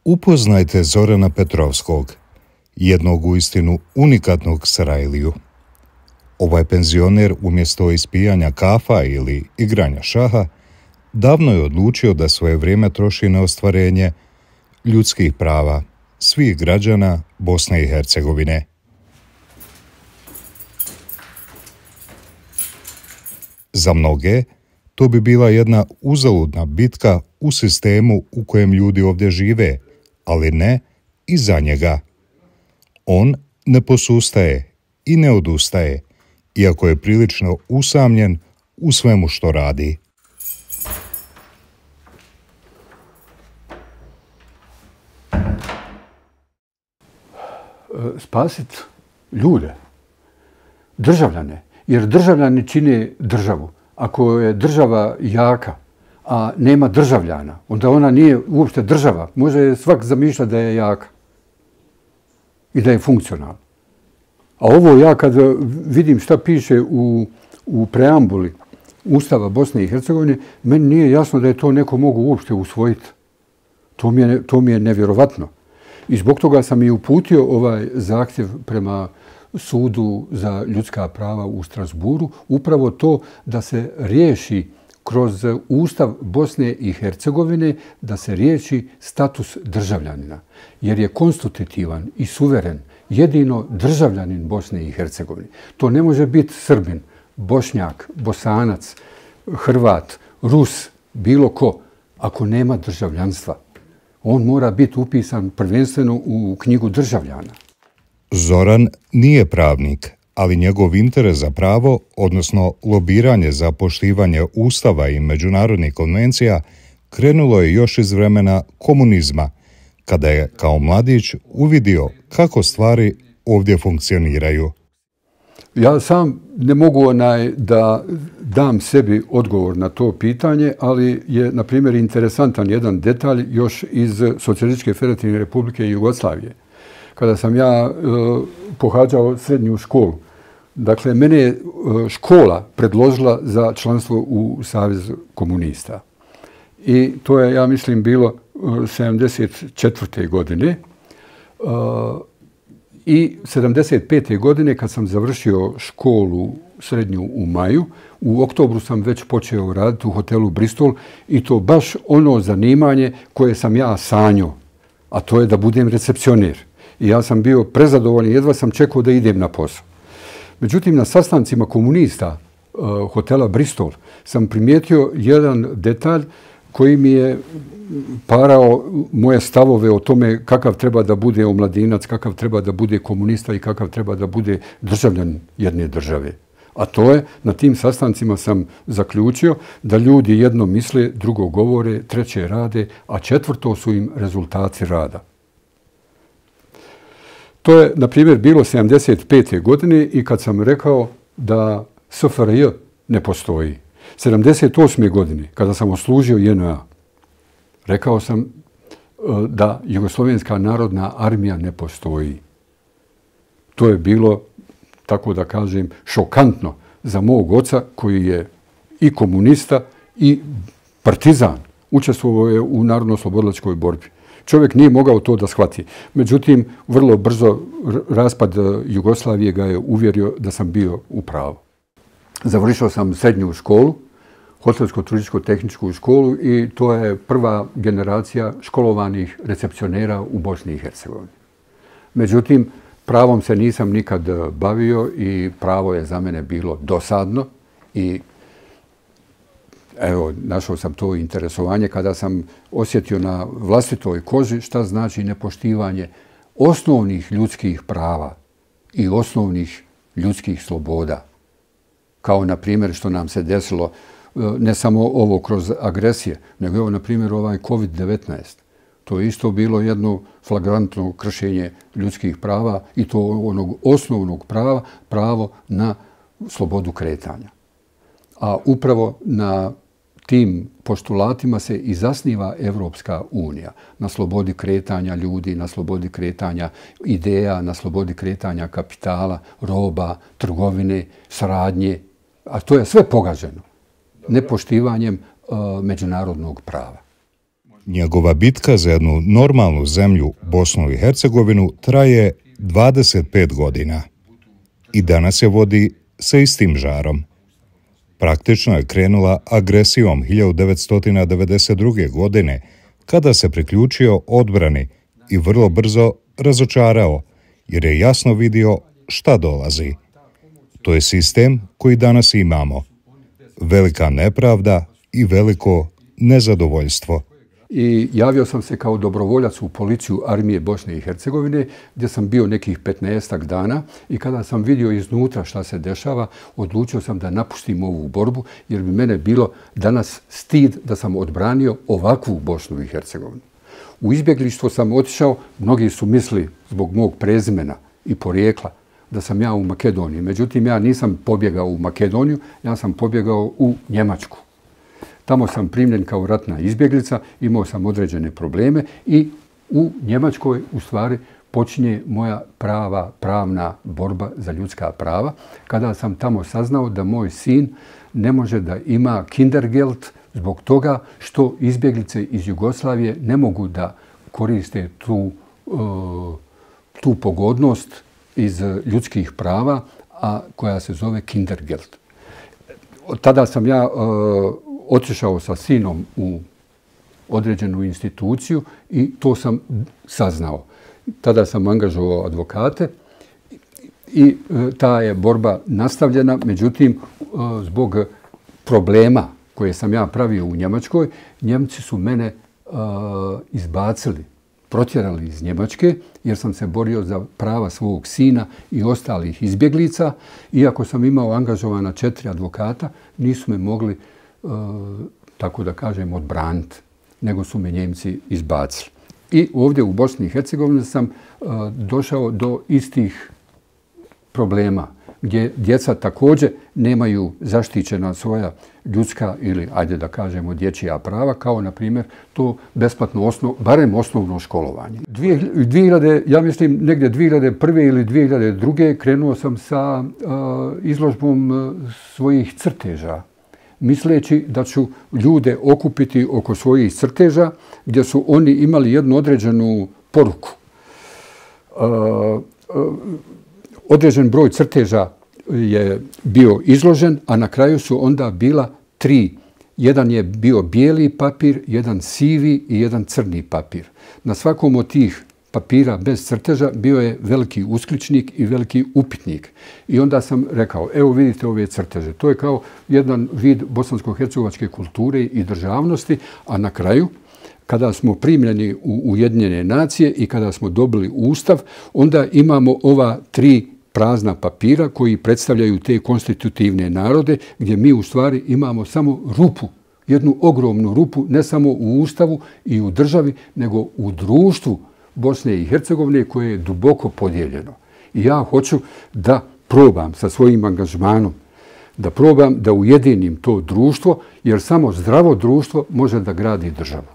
Upoznajte Zorana Petrovskog, jednog uistinu unikatnog Sarajliju. Ovaj penzioner umjesto ispijanja kafa ili igranja šaha davno je odlučio da svoje vrijeme troši na ostvarenje ljudskih prava svih građana Bosne i Hercegovine. Za mnoge to bi bila jedna uzaludna bitka u sistemu u kojem ljudi ovdje žive, ali ne i za njega. On ne posustaje i ne odustaje, iako je prilično usamljen u svemu što radi. Spasiti ljude, državljane, jer državljani čine državu. Ako je država jaka, a nema državljana, onda ona nije uopšte država. Može svak zamišljati da je jaka i da je funkcionalna. A ovo ja kad vidim šta piše u preambuli Ustava Bosne i Hercegovine, meni nije jasno da je to neko mogu uopšte usvojiti. To mi je nevjerovatno. I zbog toga sam i uputio ovaj zahtjev prema Sudu za ljudska prava u Strasburu, upravo to da se riješi kroz Ustav Bosne i Hercegovine, da se riješi status državljanina. Jer je konstitutivan i suveren jedino državljanin Bosne i Hercegovine. To ne može biti Srbin, Bošnjak, Bosanac, Hrvat, Rus, bilo ko, ako nema državljanstva. On mora biti upisan prvenstveno u knjigu državljana. Zoran nije pravnik, ali njegov interes za pravo, odnosno lobiranje za poštivanje Ustava i međunarodnih konvencija, krenulo je još iz vremena komunizma, kada je kao mladić uvidio kako stvari ovdje funkcioniraju. Ja sam ne mogu da dam sebi odgovor na to pitanje, ali je, na primjer, interesantan jedan detalj još iz Socijalističke Federativne Republike Jugoslavije. Kada sam ja pohađao srednju školu, dakle, mene je škola predložila za članstvo u Savezu komunista. I to je, ja mislim, bilo 1974. godine. I 1975. godine, kad sam završio školu srednju u maju, u oktobru sam već počeo raditi u hotelu Bristol i to baš ono zanimanje koje sam ja sanjao, a to je da budem recepcioner. I ja sam bio prezadovoljan, jedva sam čekao da idem na posao. Međutim, na sastancima komunista hotela Bristol sam primijetio jedan detalj koji mi je parao moje stavove o tome kakav treba da bude omladinac, kakav treba da bude komunista i kakav treba da bude državljan jedne države. A to je, na tim sastancima sam zaključio da ljudi jedno misle, drugo govore, treće rade, a četvrto su im rezultati rada. To je, na primjer, bilo 1975. godine i kad sam rekao da SFRJ ne postoji. 1978. godine, kada sam odslužio JNA, rekao sam da Jugoslovenska narodna armija ne postoji. To je bilo, tako da kažem, šokantno za mog oca koji je i komunista i partizan. Učestvovao je u narodno-oslobodilačkoj borbi. Čovjek nije mogao to da shvati. Međutim, vrlo brzo raspad Jugoslavije ga je uvjerio da sam bio u pravu. Završio sam srednju školu, hotelsko-turističko-tehničku školu i to je prva generacija školovanih recepcionera u Bosni i Hercegovini. Međutim, pravom se nisam nikad bavio i pravo je za mene bilo dosadno i evo, našao sam to interesovanje kada sam osjetio na vlastitoj koži šta znači nepoštivanje osnovnih ljudskih prava i osnovnih ljudskih sloboda. Kao, na primjer, što nam se desilo, ne samo ovo kroz agresije, nego evo, na primjer, ovaj COVID-19. To je isto bilo jedno flagrantno kršenje ljudskih prava i to onog osnovnog prava, pravo na slobodu kretanja. A upravo na tim postulatima se i zasniva Evropska unija. Na slobodi kretanja ljudi, na slobodi kretanja ideja, na slobodi kretanja kapitala, roba, trgovine, saradnje. A to je sve pogaženo nepoštivanjem međunarodnog prava. Njegova bitka za jednu normalnu zemlju, Bosnu i Hercegovinu, traje 25 godina. I danas je vodi sa istim žarom. Praktično je krenula agresijom 1992. godine, kada se priključio odbrani i vrlo brzo razočarao, jer je jasno vidio šta dolazi. To je sistem koji danas imamo. Velika nepravda i veliko nezadovoljstvo. I javio sam se kao dobrovoljac u policiju armije Bosne i Hercegovine, gdje sam bio nekih 15 dana i kada sam vidio iznutra šta se dešava, odlučio sam da napustim ovu borbu, jer bi mene bilo danas stid da sam odbranio ovakvu Bosnu i Hercegovinu. U izbjeglištvo sam otišao, mnogi su mislili zbog mog prezimena i porijekla da sam ja u Makedoniji. Međutim, ja nisam pobjegao u Makedoniju, ja sam pobjegao u Njemačku. Tamo sam primljen kao ratna izbjeglica, imao sam određene probleme i u Njemačkoj u stvari počinje moja pravna borba za ljudska prava, kada sam tamo saznao da moj sin ne može da ima Kindergeld zbog toga što izbjeglice iz Jugoslavije ne mogu da koriste tu pogodnost iz ljudskih prava, a koja se zove Kindergeld. Tada sam ja otišao sa sinom u određenu instituciju i to sam saznao. Tada sam angažovao advokate i ta je borba nastavljena. Međutim, zbog problema koje sam ja pravio u Njemačkoj, Njemci su mene izbacili, protjerali iz Njemačke, jer sam se borio za prava svog sina i ostalih izbjeglica. Iako sam imao angažovana 4 advokata, nisu me mogli, tako da kažem, odbraniti, nego su me Njemci izbacili. I ovdje u Bosni i Hercegovini sam došao do istih problema, gdje djeca također nemaju zaštićena svoja ljudska ili, ajde da kažemo, dječja prava, kao na primjer to besplatno, barem osnovno školovanje. Ja mislim negdje 2001. ili 2002. krenuo sam sa izložbom svojih crteža, misleći da ću ljude okupiti oko svojih crteža, gdje su oni imali jednu određenu poruku. Određen broj crteža je bio izložen, a na kraju su onda bila 3. Jedan je bio bijeli papir, jedan sivi i jedan crni papir. Na svakom od tih papira bez crteža bio je veliki uskličnik i veliki upitnik. I onda sam rekao, evo vidite ove crteže. To je kao jedan vid bosansko-hercegovačke kulture i državnosti, a na kraju, kada smo primljeni u Ujedinjene nacije i kada smo dobili ustav, onda imamo ova 3 prazna papira koji predstavljaju te konstitutivne narode, gdje mi u stvari imamo samo rupu, jednu ogromnu rupu, ne samo u ustavu i u državi, nego u društvu Bosne i Hercegovine koje je duboko podijeljeno. I ja hoću da probam sa svojim angažmanom, da probam da ujedinim to društvo, jer samo zdravo društvo može da gradi državu.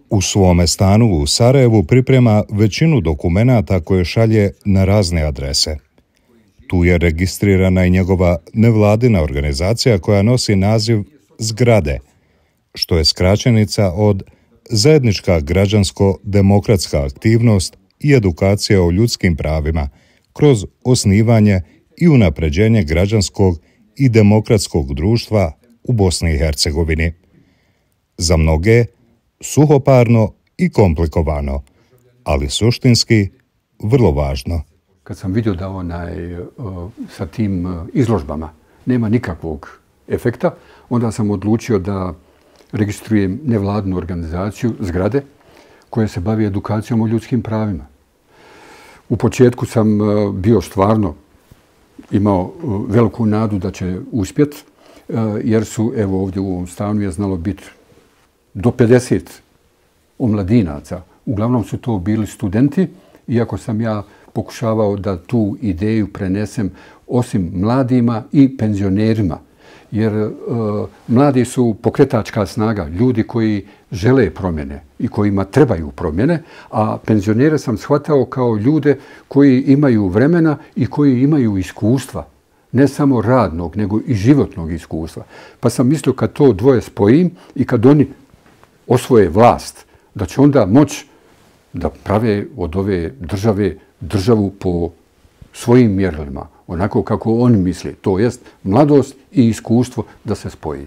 U svome stanu u Sarajevu priprema većinu dokumenata koje šalje na razne adrese. Tu je registrirana i njegova nevladina organizacija koja nosi naziv Zgrade, što je skraćenica od Zajednička građansko-demokratska aktivnost i edukacija o ljudskim pravima kroz osnivanje i unapređenje građanskog i demokratskog društva u Bosni i Hercegovini. Za mnoge suhoparno i komplikovano, ali suštinski vrlo važno. Kad sam vidio da sa tim izložbama nema nikakvog efekta, onda sam odlučio da registrujem nevladnu organizaciju Zgrade koja se bavi edukacijom o ljudskim pravima. U početku sam bio stvarno imao veliku nadu da će uspjeti, jer su, evo ovdje u ovom stanu je znalo biti do 50 omladinaca. Uglavnom su to bili studenti, iako sam ja pokušavao da tu ideju prenesem osim mladima i penzionerima. Jer mladi su pokretačka snaga, ljudi koji žele promjene i kojima trebaju promjene, a penzionere sam shvatao kao ljude koji imaju vremena i koji imaju iskustva. Ne samo radnog, nego i životnog iskustva. Pa sam mislio kad to dvoje spojim i kad oni osvoje vlast, da će onda moći da prave od ove države državu po svojim mjerilima, onako kako oni misle, to jest mladost i iskustvo da se spoji.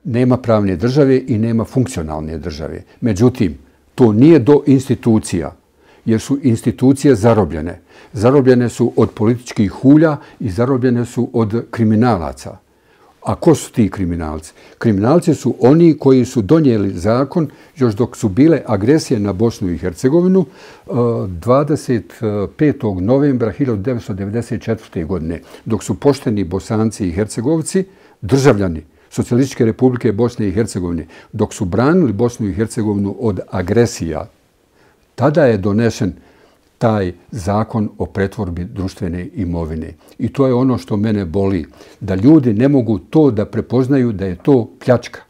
Nema pravne države i nema funkcionalne države. Međutim, to nije do institucija, jer su institucije zarobljene. Zarobljene su od političkih hulja i zarobljene su od kriminalaca. A ko su ti kriminalci? Kriminalci su oni koji su donijeli zakon još dok su bile agresije na Bosnu i Hercegovinu 25. novembra 1994. godine, dok su pošteni Bosanci i Hercegovci, državljani Socijalističke republike Bosne i Hercegovine, dok su branili Bosnu i Hercegovinu od agresija, tada je donesen taj zakon o pretvorbi društvene imovine. I to je ono što mene boli, da ljudi ne mogu to da prepoznaju da je to pljačka.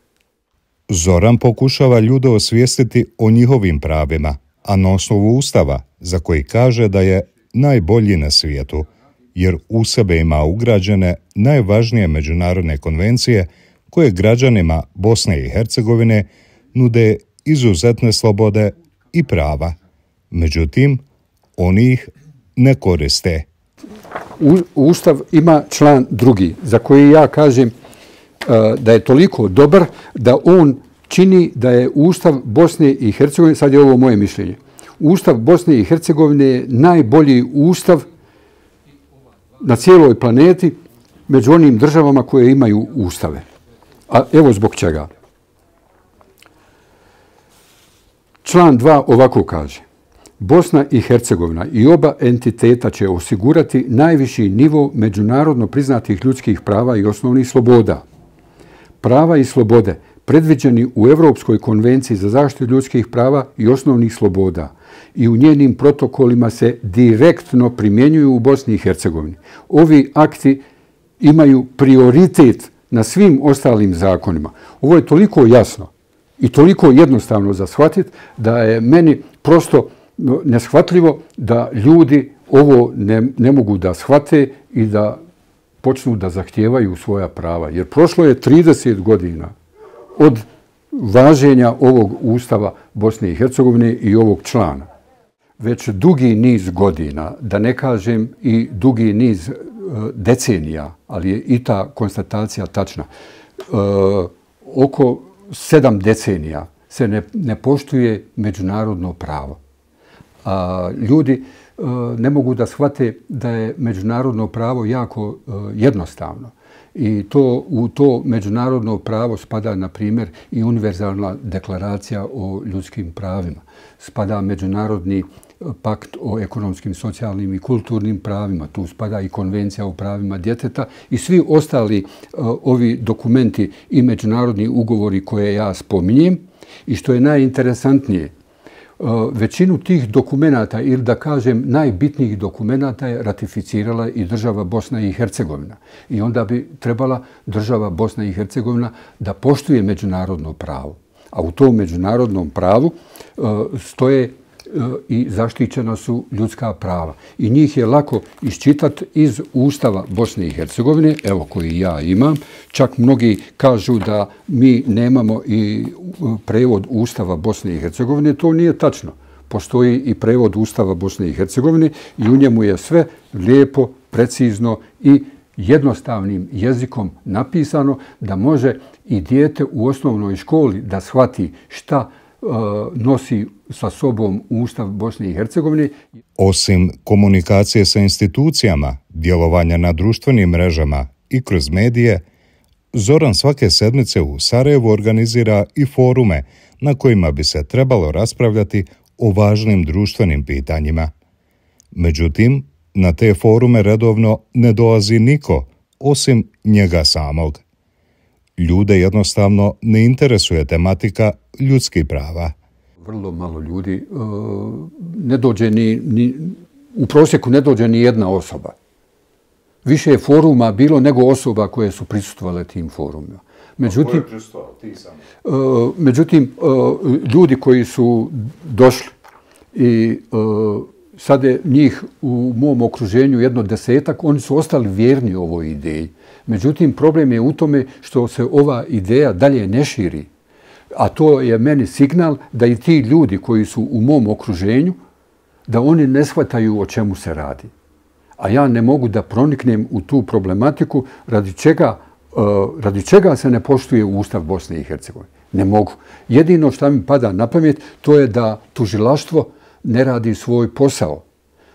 Zoran pokušava ljude osvijestiti o njihovim pravima, a na osnovu Ustava, za koji kaže da je najbolji na svijetu, jer u sebe ima ugrađene najvažnije međunarodne konvencije koje građanima Bosne i Hercegovine nude izuzetne slobode i prava. Međutim, oni ih ne koriste. Ustav ima član 2. za koji ja kažem da je toliko dobar da on čini da je Ustav Bosne i Hercegovine, sad je ovo moje mišljenje, Ustav Bosne i Hercegovine je najbolji ustav na cijeloj planeti među onim državama koje imaju ustave. A evo zbog čega. Član 2 ovako kaže: Bosna i Hercegovina i oba entiteta će osigurati najviši nivo međunarodno priznatih ljudskih prava i osnovnih sloboda. Prava i slobode predviđeni u Europskoj konvenciji za zaštitu ljudskih prava i osnovnih sloboda i u njenim protokolima se direktno primjenjuju u Bosni i Hercegovini. Ovi akti imaju prioritet na svim ostalim zakonima. Ovo je toliko jasno i toliko jednostavno za shvatiti da je meni prosto neshvatljivo da ljudi ovo ne mogu da shvate i da počnu da zahtijevaju svoja prava. Jer prošlo je 30 godina od važenja ovog Ustava Bosne i Hercegovine i ovog člana. Već dugi niz godina, da ne kažem i dugi niz decenija, ali je i ta konstatacija tačna, oko 7 decenija se ne poštuje međunarodno pravo. A ljudi ne mogu da shvate da je međunarodno pravo jako jednostavno. I u to međunarodno pravo spada, na primjer, i univerzalna deklaracija o ljudskim pravima. Spada međunarodni pakt o ekonomskim, socijalnim i kulturnim pravima. Tu spada i konvencija o pravima djeteta i svi ostali ovi dokumenti i međunarodni ugovori koje ja spominjem. I što je najinteresantnije, većinu tih dokumenata, ili da kažem najbitnijih dokumenata, je ratificirala i država Bosna i Hercegovina. I onda bi trebala država Bosna i Hercegovina da poštuje međunarodno pravo. A u tom međunarodnom pravu stoje i zaštićena su ljudska prava. I njih je lako iščitati iz Ustava Bosne i Hercegovine, evo koji ja imam. Čak mnogi kažu da mi nemamo i prevod Ustava Bosne i Hercegovine. To nije tačno. Postoji i prevod Ustava Bosne i Hercegovine i u njemu je sve lijepo, precizno i jednostavnim jezikom napisano da može i dijete u osnovnoj školi da shvati šta nosi sa sobom Ustav Bosne i Hercegovine. Osim komunikacije sa institucijama, djelovanja na društvenim mrežama i kroz medije, Zoran svake sedmice u Sarajevu organizira i forume na kojima bi se trebalo raspravljati o važnim društvenim pitanjima. Međutim, na te forume redovno ne dolazi niko, osim njega samog. Ljude jednostavno ne interesuje tematika ljudskih prava. Vrlo malo ljudi ne dođe u prosjeku ne dođe ni jedna osoba. Više je foruma bilo nego osoba koje su prisustvovale tim forumima. Međutim, ljudi koji su došli i sad je njih u mom okruženju jedno 10-ak, oni su ostali vjerni ovoj ideji. Međutim, problem je u tome što se ova ideja dalje ne širi. A to je meni signal da i ti ljudi koji su u mom okruženju, da oni ne shvataju o čemu se radi. A ja ne mogu da proniknem u tu problematiku radi čega se ne poštuje Ustav Bosne i Hercegovine. Ne mogu. Jedino što mi pada na pamet to je da tužilaštvo ne radi svoj posao.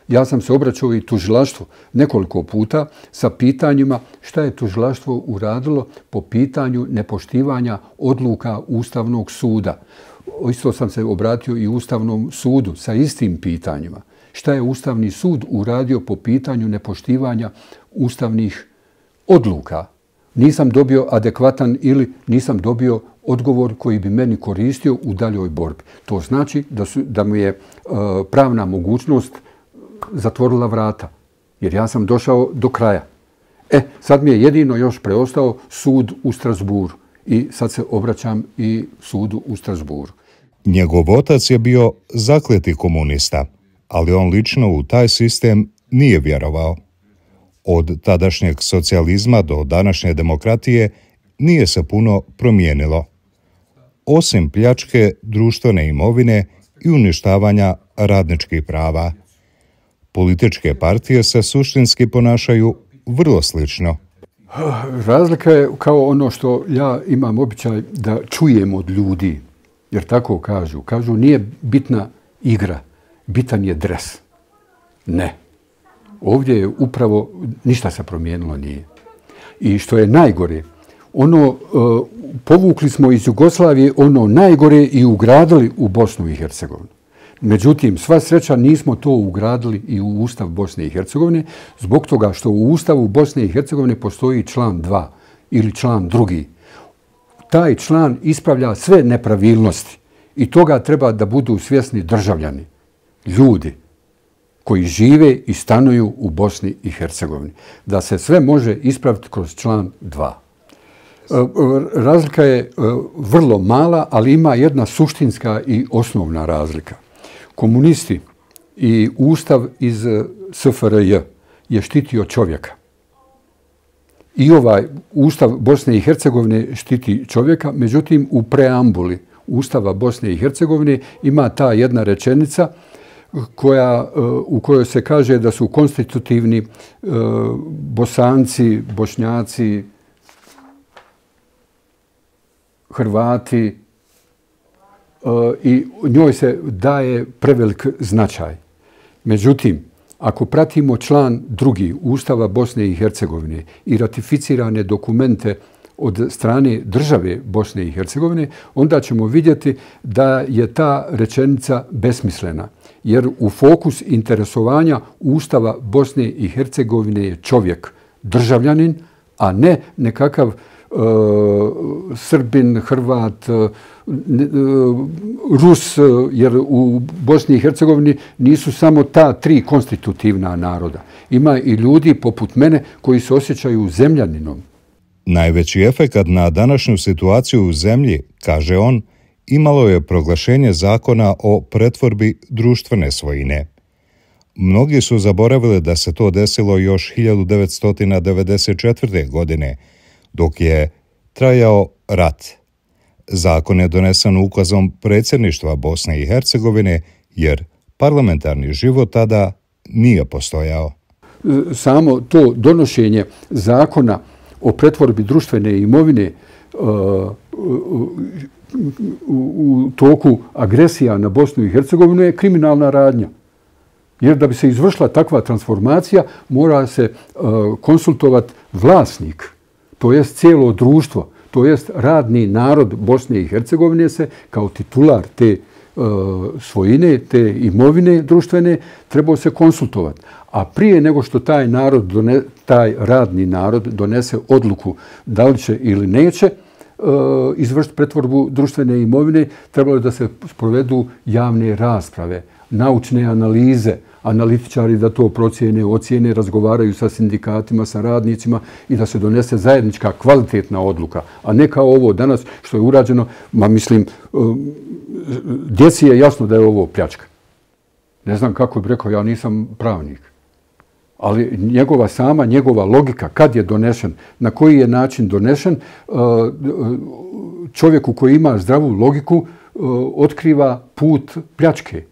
Ja sam se obraćao i tužilaštvu nekoliko puta sa pitanjima šta je tužilaštvo uradilo po pitanju nepoštivanja odluka Ustavnog suda. Isto sam se obratio i Ustavnom sudu sa istim pitanjima. Šta je Ustavni sud uradio po pitanju nepoštivanja ustavnih odluka? Nisam dobio adekvatan ili nisam dobio odgovor koji bi meni koristio u daljoj borbi. To znači da mu je pravna mogućnost zatvorila vrata, jer ja sam došao do kraja. Sad mi je jedino još preostao sud u Strasburu i sad se obraćam i sudu u Strasburu. Njegov otac je bio zakleti komunista, ali on lično u taj sistem nije vjerovao. Od tadašnjeg socijalizma do današnje demokratije nije se puno promijenilo. Osim pljačke društvene imovine i uništavanja radničkih prava. Političke partije se suštinski ponašaju vrlo slično. Razlika je kao ono što ja imam običaj da čujem od ljudi, jer tako kažu. Kažu nije bitna igra, bitan je dres. Ne. Ovdje je upravo ništa se promijenilo nije. I što je najgore, povukli smo iz Jugoslavije ono najgore i ugradili u Bosnu i Hercegovinu. Međutim, sva sreća nismo to ugradili i u Ustav Bosne i Hercegovine, zbog toga što u Ustavu Bosne i Hercegovine postoji član 2 ili član 2. Taj član ispravlja sve nepravilnosti i toga treba da budu svjesni državljani, ljudi koji žive i stanuju u Bosni i Hercegovini. Da se sve može ispraviti kroz član 2. Razlika je vrlo mala, ali ima jedna suštinska i osnovna razlika. Komunisti i Ustav iz SFRJ je štitio čovjeka. I ovaj Ustav Bosne i Hercegovine štiti čovjeka, međutim u preambuli Ustava Bosne i Hercegovine ima ta jedna rečenica u kojoj se kaže da su konstitutivni Bosanci, Bošnjaci, Hrvati i njoj se daje prevelik značaj. Međutim, ako pratimo član 2. Ustava Bosne i Hercegovine i ratificirane dokumente od strane države Bosne i Hercegovine, onda ćemo vidjeti da je ta rečenica besmislena. Jer u fokus interesovanja Ustava Bosne i Hercegovine je čovjek, državljanin, a ne nekakav Srbin, Hrvat, Rus, jer u Bosni i Hercegovini nisu samo ta 3 konstitutivna naroda. Ima i ljudi poput mene koji se osjećaju zemljaninom. Najveći efekat na današnju situaciju u zemlji, kaže on, imalo je proglašenje zakona o pretvorbi društvene svojine. Mnogi su zaboravili da se to desilo još 1994. godine, dok je trajao rat. Zakon je donesen ukazom predsjedništva Bosne i Hercegovine, jer parlamentarni život tada nije postojao. Samo to donošenje zakona o pretvorbi društvene imovine u toku agresija na Bosnu i Hercegovinu je kriminalna radnja. Jer da bi se izvršila takva transformacija, mora se konsultovati vlasnik, to jest cijelo društvo, to jest radni narod Bosne i Hercegovine se kao titular te svojine, te imovine društvene, trebao se konsultovati. A prije nego što taj radni narod donese odluku da li će ili neće izvršiti pretvorbu društvene imovine, trebalo je da se sprovedu javne rasprave, naučne analize, analitičari da to ocjene, razgovaraju sa sindikatima, sa radnicima i da se donese zajednička kvalitetna odluka, a ne kao ovo danas što je urađeno. Djeci je jasno da je ovo pljačka. Ne znam kako bih rekao, ja nisam pravnik. Ali njegova logika, kad je donešen, na koji je način donešen, čovjeku koji ima zdravu logiku otkriva put pljačke.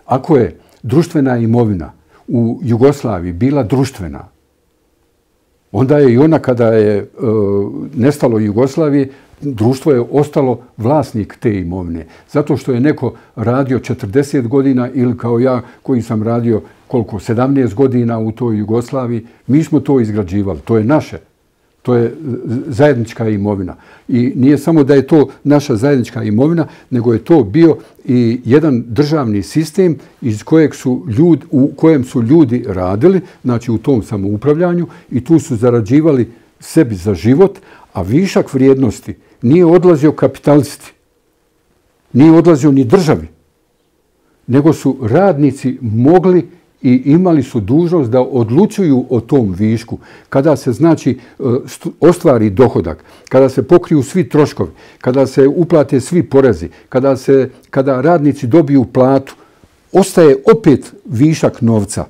Ako je društvena imovina u Jugoslaviji bila društvena, onda je i ona kada je nestalo Jugoslavije, društvo je ostalo vlasnik te imovine. Zato što je neko radio 40 godina ili kao ja koji sam radio 17 godina u toj Jugoslaviji, mi smo to izgrađivali. To je naše. To je zajednička imovina. I nije samo da je to naša zajednička imovina, nego je to bio i jedan državni sistem u kojem su ljudi radili, znači u tom samoupravljanju, i tu su zarađivali sebi za život, a višak vrijednosti nije odlazio kapitalisti, nije odlazio ni državi, nego su radnici mogli i imali su dužnost da odlučuju o tom višku. Kada se znači ostvari dohodak, kada se pokriju svi troškovi, kada se uplate svi porezi, kada radnici dobiju platu, ostaje opet višak novca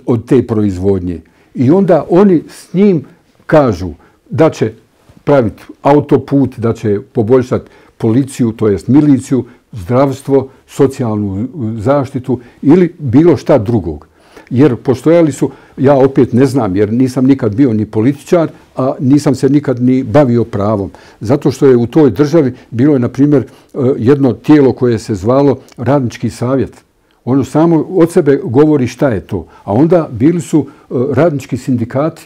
od te proizvodnje. I onda oni s njim kažu da će praviti autoput, da će poboljšati policiju, to jest miliciju, zdravstvo, socijalnu zaštitu ili bilo šta drugog. Jer postojali su, ja opet ne znam, jer nisam nikad bio ni političar, a nisam se nikad ni bavio pravom. Zato što je u toj državi bilo je, na primjer, jedno tijelo koje se zvalo Radnički savjet. Ono samo od sebe govori šta je to. A onda bili su radnički sindikati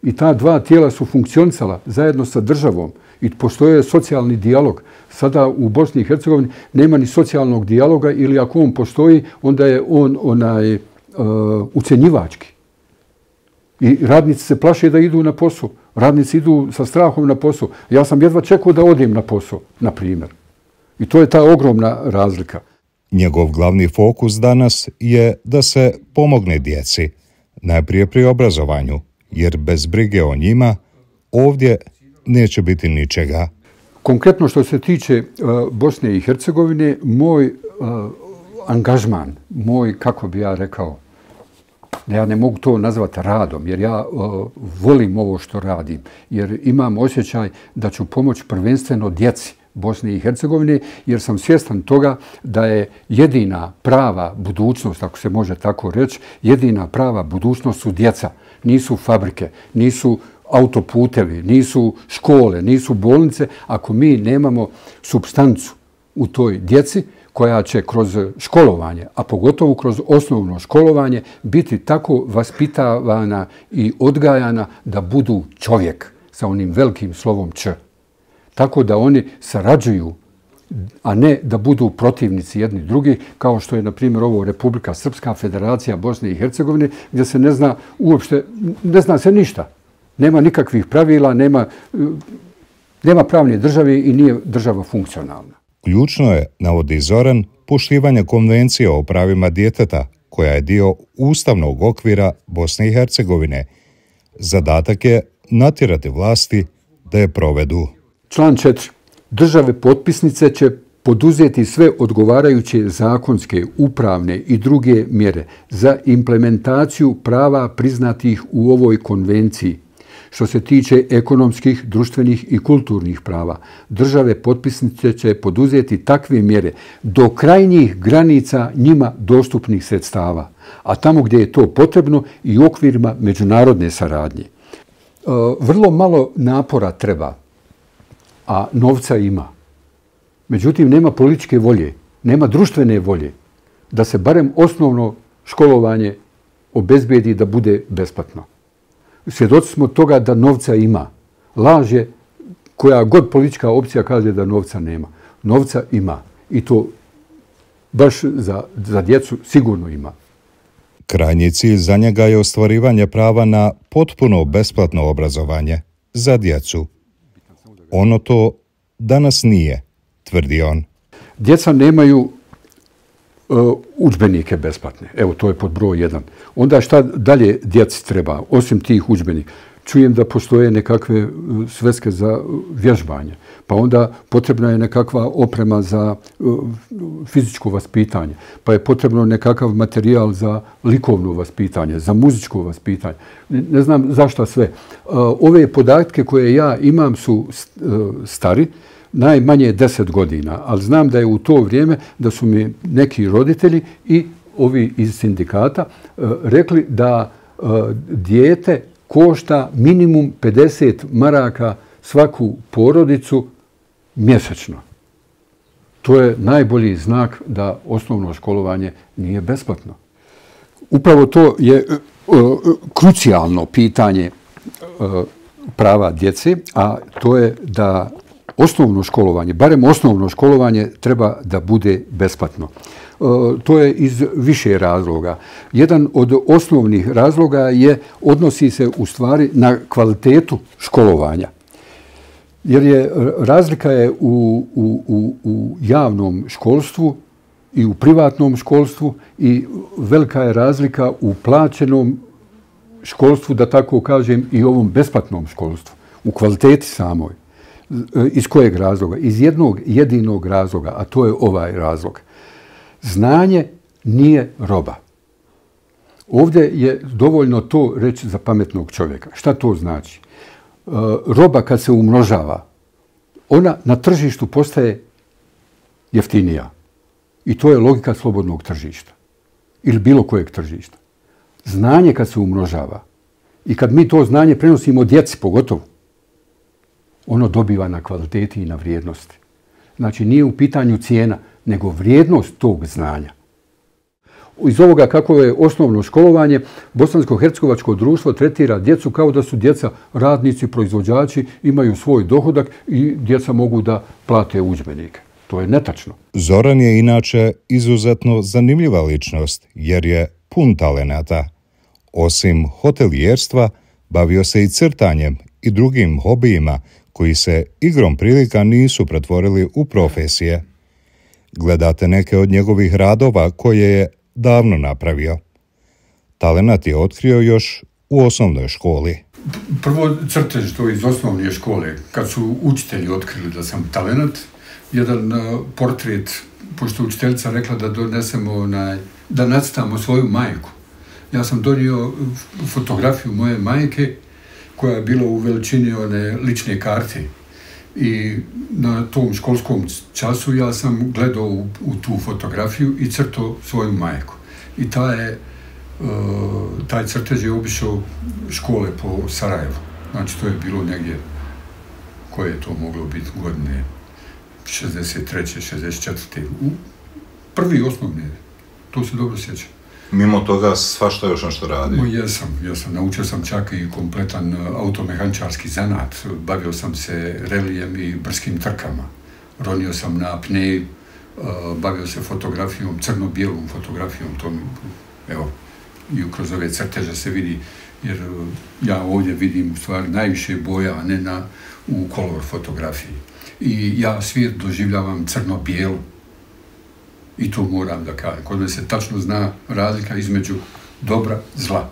i ta dva tijela su funkcionisala zajedno sa državom i postoje socijalni dijalog. Sada u Bosni i Hercegovini nema ni socijalnog dijaloga ili ako on postoji, onda je on ucjenjivački. I radnici se plaše da idu na posao. Radnici idu sa strahom na posao. Ja sam jedva čekao da odem na posao, na primjer. I to je ta ogromna razlika. Njegov glavni fokus danas je da se pomogne djeci, najprije pri obrazovanju, jer bez brige o njima ovdje neće biti ničega. Konkretno što se tiče Bosne i Hercegovine, moj angažman, kako bi ja rekao, ja ne mogu to nazvati radom, jer ja volim ovo što radim, jer imam osjećaj da ću pomoći prvenstveno djeci Bosne i Hercegovine, jer sam svjestan toga da je jedina prava budućnost, ako se može tako reći, jedina prava budućnost su djeca. Nisu fabrike, nisu autoputevi, nisu škole, nisu bolnice, ako mi nemamo supstancu u toj djeci koja će kroz školovanje, a pogotovo kroz osnovno školovanje, biti tako vaspitavana i odgajana da budu čovjek sa onim velikim slovom Č. Tako da oni sarađuju, a ne da budu protivnici jedni drugi, kao što je, na primjer, ovo Republika Srpska, Federacija Bosne i Hercegovine, gdje se ne zna uopšte, ne zna se ništa. Nema nikakvih pravila, nema pravne države i nije država funkcionalna. Ključno je, navodi Zoran, poštivanje konvencije o pravima djeteta, koja je dio ustavnog okvira Bosne i Hercegovine. Zadatak je natjerati vlasti da je provedu. Član 4. Države potpisnice će poduzeti sve odgovarajuće zakonske, upravne i druge mjere za implementaciju prava priznatih u ovoj konvenciji. Što se tiče ekonomskih, društvenih i kulturnih prava, države potpisnice će poduzeti takve mjere do krajnjih granica njima dostupnih sredstava, a tamo gdje je to potrebno i u okvirima međunarodne saradnje. Vrlo malo napora treba, a novca ima. Međutim, nema političke volje, nema društvene volje da se barem osnovno školovanje obezbedi da bude besplatno. Svjedoci smo toga da novca ima. Laž je koja god politička opcija kaže da novca nema. Novca ima. I to baš za djecu sigurno ima. Krajnji cilj za njega je ostvarivanje prava na potpuno besplatno obrazovanje za djecu. Ono to danas nije, tvrdi on. Djeca nemaju udžbenike besplatne. Evo, to je pod broj 1. Onda šta dalje djeci treba, osim tih udžbenika? čujem da postoje nekakve sveske za vježbanje, pa onda potrebna je nekakva oprema za fizičko vaspitanje, pa je potrebno nekakav materijal za likovno vaspitanje, za muzičko vaspitanje. Ne znam zašto sve. Ove podatke koje ja imam su stari, najmanje 10 godina, ali znam da je u to vrijeme da su mi neki roditelji i ovi iz sindikata rekli da dijete košta minimum 50 maraka svaku porodicu mjesečno. To je najbolji znak da osnovno školovanje nije besplatno. Upravo to je krucijalno pitanje prava djece, a to je da osnovno školovanje, barem osnovno školovanje, treba da bude besplatno. To je iz više razloga. Jedan od osnovnih razloga odnosi se u stvari na kvalitetu školovanja. Jer razlika je u javnom školstvu i u privatnom školstvu i velika je razlika u plaćenom školstvu, da tako kažem, i ovom besplatnom školstvu, u kvaliteti samoj. Iz kojeg razloga? Iz jednog jedinog razloga, a to je ovaj razlog. Znanje nije roba. Ovdje je dovoljno to reći za pametnog čovjeka. Šta to znači? Roba kad se umnožava, ona na tržištu postaje jeftinija. I to je logika slobodnog tržišta. Ili bilo kojeg tržišta. Znanje kad se umnožava i kad mi to znanje prenosimo djeci pogotovo, ono dobiva na kvaliteti i na vrijednosti. Znači, nije u pitanju cijena, nego vrijednost tog znanja. Iz ovoga kako je osnovno školovanje, Bosansko-hercegovačko društvo tretira djecu kao da su djeca radnici, proizvođači, imaju svoj dohodak i djeca mogu da plate udžbenike. To je netačno. Zoran je inače izuzetno zanimljiva ličnost, jer je pun talenata. Osim hotelijerstva, bavio se i crtanjem i drugim hobijima koji se igrom prilika nisu pretvorili u profesije. Gledate neke od njegovih radova koje je davno napravio. Talenat je otkrio još u osnovnoj školi. Prvo crtež to iz osnovne škole. Kad su učitelji otkrili da sam talenat, jedan portret, pošto učiteljica rekla da donesemo da nacrtamo svoju majku. Ja sam donio fotografiju moje majke koja je bila u veličini one lične karte. I na tom školskom času ja sam gledao u tu fotografiju i crtao svoju majku. I taj crtež je obišao škole po Sarajevu. Znači, to je bilo negdje, koje je to moglo biti godine, 63. 64. Prvi osnovni, to se dobro sjećam. Mimo toga svašta još nešto radi? Jesam. Naučio sam čak i kompletan automehaničarski zanat. Bavio sam se relijem i brskim trkama. Ronio sam na apneji, bavio se fotografijom, crno-bijelom fotografijom. Evo, i kroz ove crteže se vidi, jer ja ovdje vidim u stvari najviše boja, a ne u kolor fotografiji. I ja svijet doživljavam crno-bijelu. I to moram da kažem. Kod me se tačno zna razlika između dobra i zla.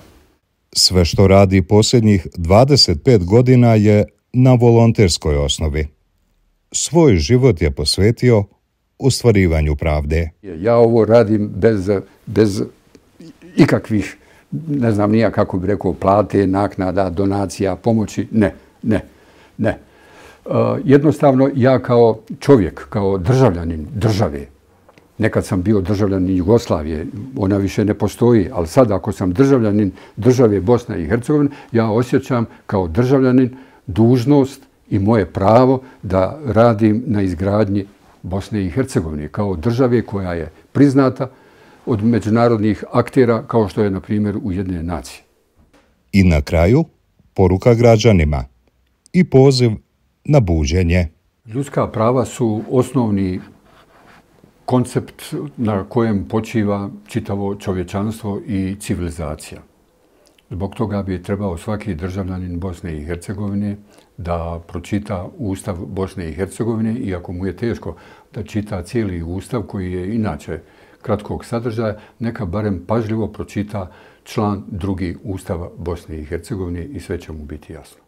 Sve što radi posljednjih 25 godina je na volonterskoj osnovi. Svoj život je posvetio ostvarivanju pravde. Ja ovo radim bez ikakvih, ne znam nija kako bi rekao, plate, naknada, donacija, pomoći. Ne. Jednostavno, ja kao čovjek, kao državljanin države, nekad sam bio državljanin Jugoslavije, ona više ne postoji, ali sad ako sam državljanin države Bosne i Hercegovine, ja osjećam kao državljanin dužnost i moje pravo da radim na izgradnji Bosne i Hercegovine kao države koja je priznata od međunarodnih aktera kao što je, na primjer, Ujedinjene nacije. I na kraju, poruka građanima i poziv na buđenje. Ljudska prava su osnovni koncept na kojem počiva čitavo čovječanstvo i civilizacija. Zbog toga bi trebao svaki državljanin Bosne i Hercegovine da pročita Ustav Bosne i Hercegovine, iako mu je teško da čita cijeli Ustav koji je inače kratkog sadržaja, neka barem pažljivo pročita član 2. Ustava Bosne i Hercegovine i sve će mu biti jasno.